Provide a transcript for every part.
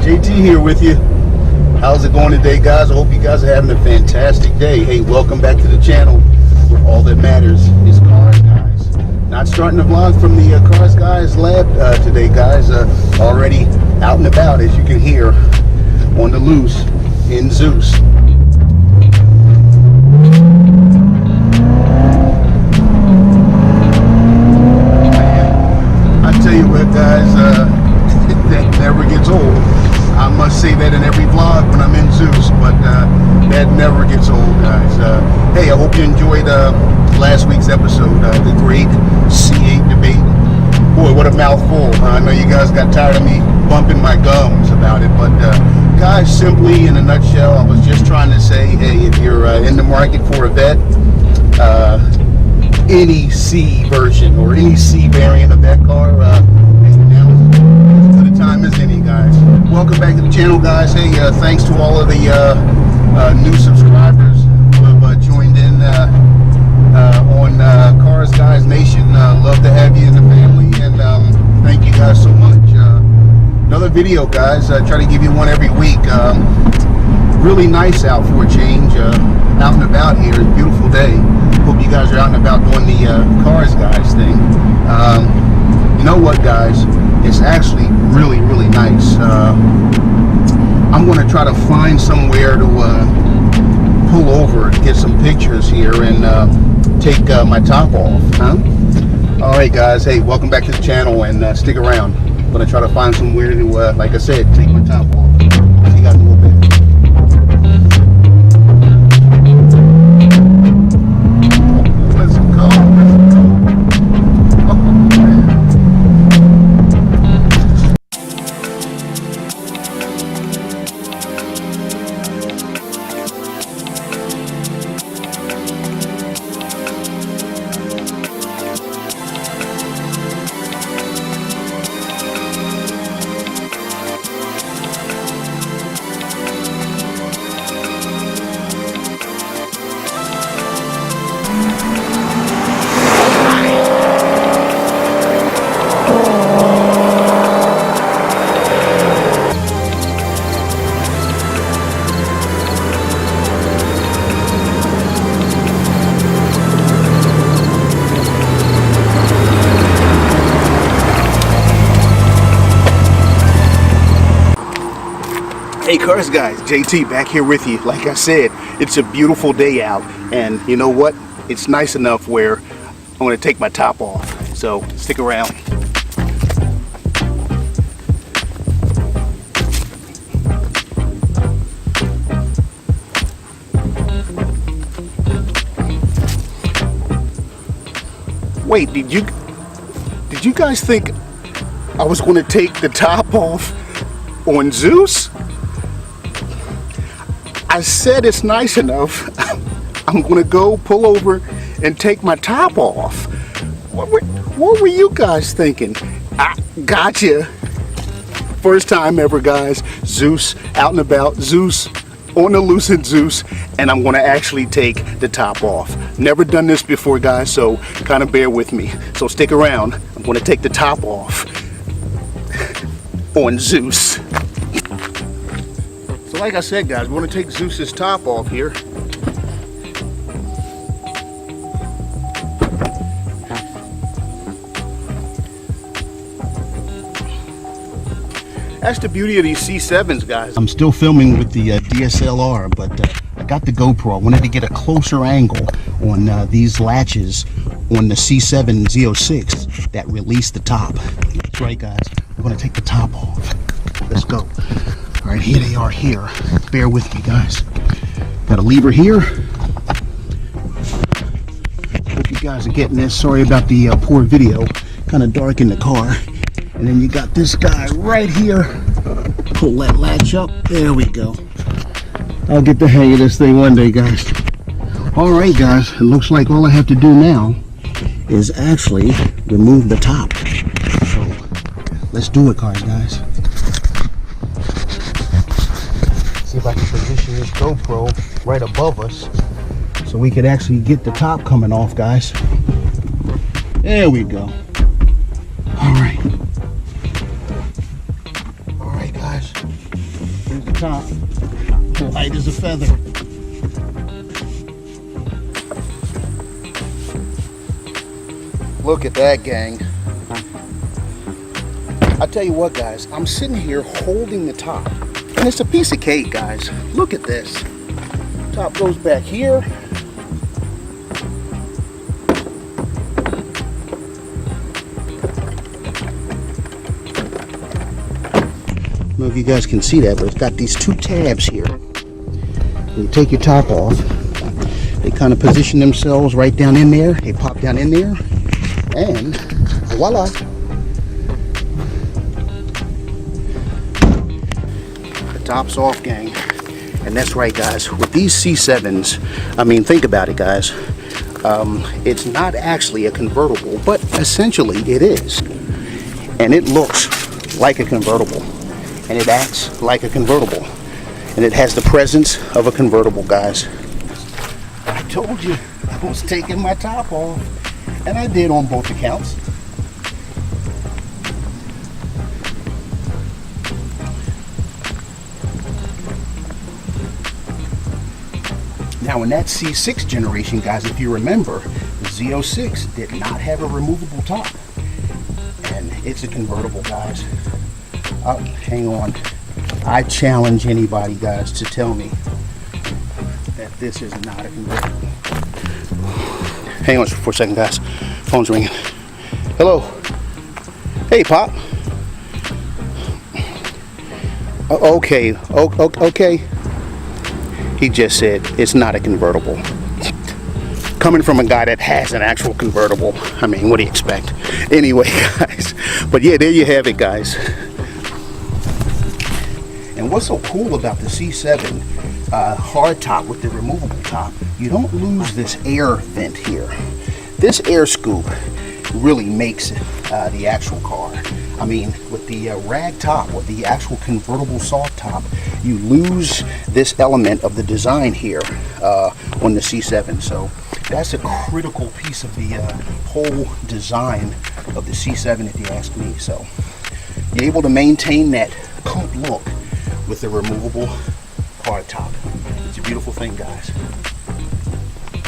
JT here with you. How's it going today, guys? I hope you guys are having a fantastic day. Hey, welcome back to the channel where all that matters is Cars Guys. Not starting the vlog from the Cars Guys lab today, guys. Already out and about, as you can hear, on the loose in Zeus. I tell you what, guys, that never gets old. I must say that in every vlog when I'm in Zeus, but that never gets old, guys. Hey, I hope you enjoyed last week's episode, the great C8 debate. Boy, what a mouthful. I know you guys got tired of me bumping my gums about it, but guys, simply in a nutshell, I was just trying to say, hey, if you're in the market for a vet, any C version or any C variant of that car, time as any, guys. Welcome back to the channel, guys. Hey, thanks to all of the new subscribers who have joined in on Cars Guys Nation. Love to have you in the family, and thank you guys so much. Another video, guys. I try to give you one every week. Really nice out for a change. Out and about here. It's a beautiful day. Hope you guys are out and about doing the Cars Guys thing. You know what, guys? It's actually really, really nice. I'm going to try to find somewhere to pull over to get some pictures here and take my top off, huh? All right, guys. Hey, welcome back to the channel, and stick around. I'm going to try to find somewhere to, like I said, take my top off. See you guys in a little bit. Hey, Cars Guys, JT back here with you. Like I said, it's a beautiful day out, and you know what? It's nice enough where I'm going to take my top off. So stick around. Wait, did you guys think I was going to take the top off on Zeus? I said it's nice enough. I'm gonna go pull over and take my top off. What were you guys thinking? I gotcha. First time ever, guys. Zeus out and about. Zeus on the loose in Zeus, and I'm gonna actually take the top off. Never done this before, guys, so kind of bear with me. So stick around. I'm gonna take the top off on Zeus. So like I said, guys, we're going to take Zeus's top off here. That's the beauty of these C7s, guys. I'm still filming with the DSLR, but I got the GoPro. I wanted to get a closer angle on these latches on the C7 Z06 that released the top. That's right, guys. We're going to take the top off. Let's go. All right, here they are here. Bear with me, guys. Got a lever here. Hope you guys are getting this. Sorry about the poor video. Kind of dark in the car. And then you got this guy right here. Pull that latch up. There we go. I'll get the hang of this thing one day, guys. All right, guys. It looks like all I have to do now is actually remove the top. So let's do it, guys. See if I can position this GoPro right above us so we could actually get the top coming off, guys. There we go. All right. All right, guys. Here's the top. Light as a feather. Look at that, gang. I tell you what, guys, I'm sitting here holding the top, and it's a piece of cake, guys. Look at this. Top goes back here. I don't know if you guys can see that, but it's got these two tabs here. When you take your top off, they kind of position themselves right down in there. They pop down in there, and voila. The top's off, gang. And that's right, guys. With these C7s, I mean, think about it, guys. It's not actually a convertible, but essentially it is. And it looks like a convertible. And it acts like a convertible. And it has the presence of a convertible, guys. I told you I was taking my top off. And I did on both accounts. Now in that C6 generation, guys, if you remember, the Z06 did not have a removable top. And it's a convertible, guys. Hang on. I challenge anybody, guys, to tell me that this is not a convertible. Hang on for a second, guys. Phone's ringing. Hello. Hey, Pop. Okay. Okay. He just said it's not a convertible. Coming from a guy that has an actual convertible, I mean, what do you expect? Anyway, guys. But yeah, there you have it, guys. And what's so cool about the C7 hardtop with the removable top, you don't lose this air vent here. This air scoop really makes the actual car. I mean, with the rag top, with the actual convertible soft top, you lose this element of the design here on the C7. So that's a critical piece of the whole design of the C7, if you ask me. So you're able to maintain that coupe look with the removable hard top. It's a beautiful thing, guys.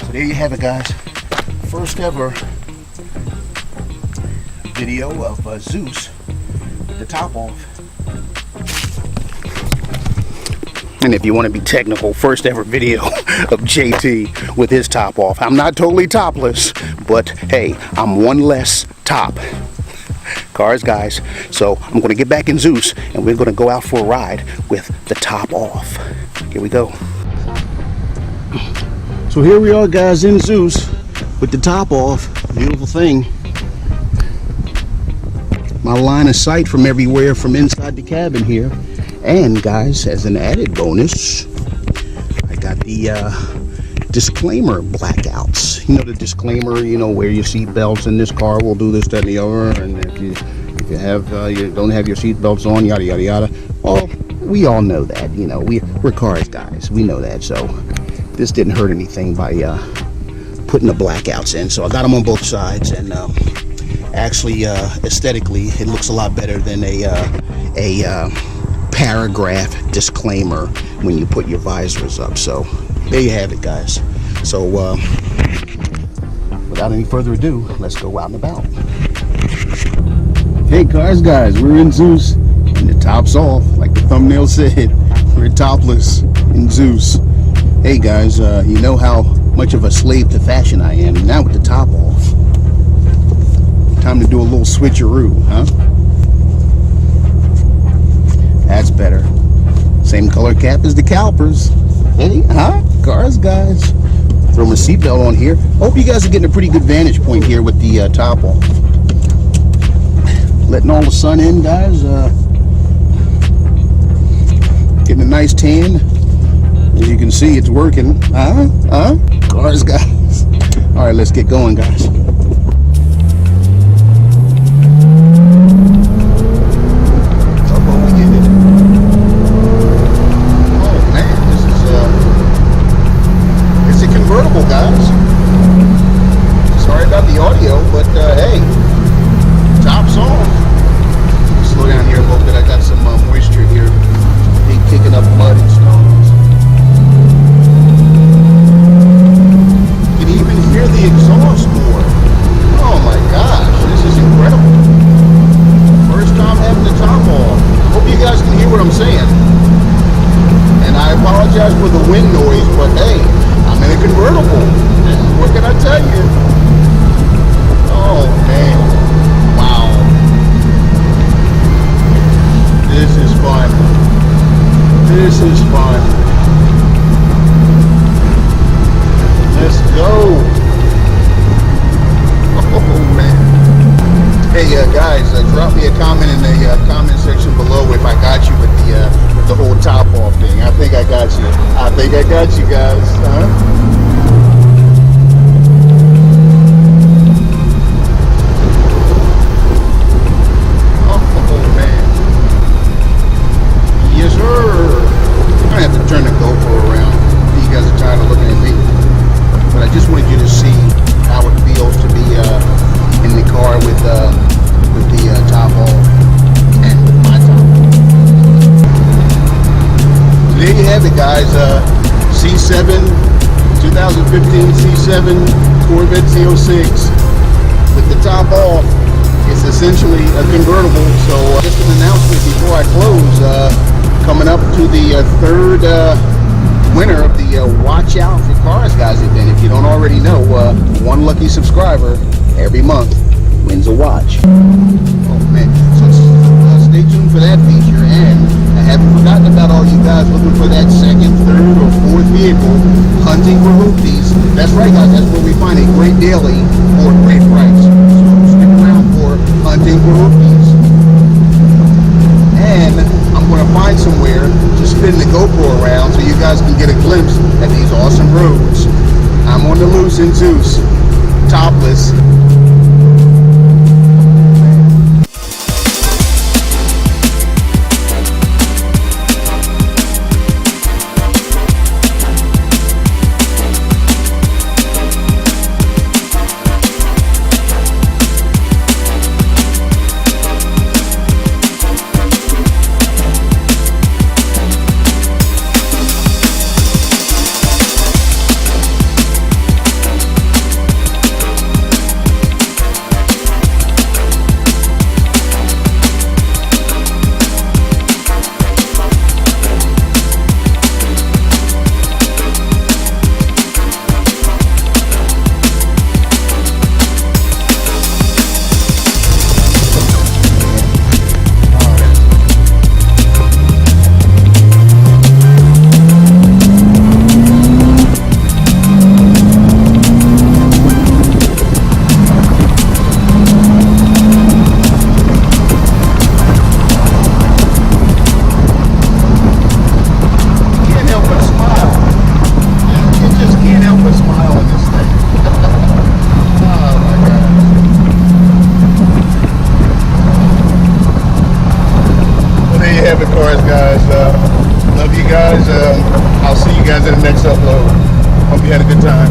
So there you have it, guys. First ever video of Zeus with the top off. And if you want to be technical, first ever video of JT with his top off. I'm not totally topless, but hey, I'm one less top. Cars, guys. So I'm going to get back in Zeus and we're going to go out for a ride with the top off. Here we go. So here we are, guys, in Zeus with the top off. Beautiful thing. My line of sight from everywhere from inside the cabin here. And guys, as an added bonus, I got the disclaimer blackouts. You know, the disclaimer, you know, wear your seat belts in this car, we'll do this, that, and the other. And if you have you don't have your seat belts on, yada yada yada. Well, we all know that, you know, we're cars, guys, we know that. So this didn't hurt anything by putting the blackouts in. So I got them on both sides, and actually aesthetically it looks a lot better than a paragraph disclaimer when you put your visors up. So there you have it, guys. So without any further ado, let's go out and about. Hey cars, guys, we're in Zeus and the top's off, like the thumbnail said. We're topless in Zeus. Hey guys, you know how much of a slave to fashion I am. Now with the top off, Time to do a little switcheroo, huh? That's better. Same color cap as the calipers. Hey, huh? Cars, guys. Throw my seatbelt on here. Hope you guys are getting a pretty good vantage point here with the top off. Letting all the sun in, guys. Getting a nice tan. As you can see, it's working. Cars, guys. All right, let's get going, guys. Guys, sorry about the audio, but hey, top's off. Slow down here a little bit. I got some moisture here. Be kicking up mud and stones. You can even hear the exhaust more. Oh my gosh, this is incredible. First time having the top off. Hope you guys can hear what I'm saying. And I apologize for the wind noise, but hey, I'm in a convertible. What can I tell you? Oh man, wow. This is fun. This is fun. Let's go. Oh man. Hey guys, drop me a comment in the comment section below if I got you with the whole top off thing. I think I got you. I think I got you guys. Oh man. Yes sir. I'm gonna have to turn the GoPro around. You guys are tired of looking at me. But I just wanted you to see how it feels to be in the car with the top off and with my top off. So there you have it, guys. C7 2015 C7 Corvette Z06 with the top off. It's essentially a convertible. So just an announcement before I close. Coming up to the third winner of the Watch Out for Cars Guys event. If you don't already know, one lucky subscriber every month wins a watch. Oh man, so stay tuned for that feature. And I haven't forgotten about all you guys looking for that second, third, or fourth vehicle, hunting for hoopties. That's right, guys, that's where we find a great daily for a great price. So stick around for hunting for hoopties. And I'm going to find somewhere to spin the GoPro around so you guys can get a glimpse at these awesome roads. I'm on the loose in Zeus, topless. Guys, love you guys. I'll see you guys in the next upload. Hope you had a good time.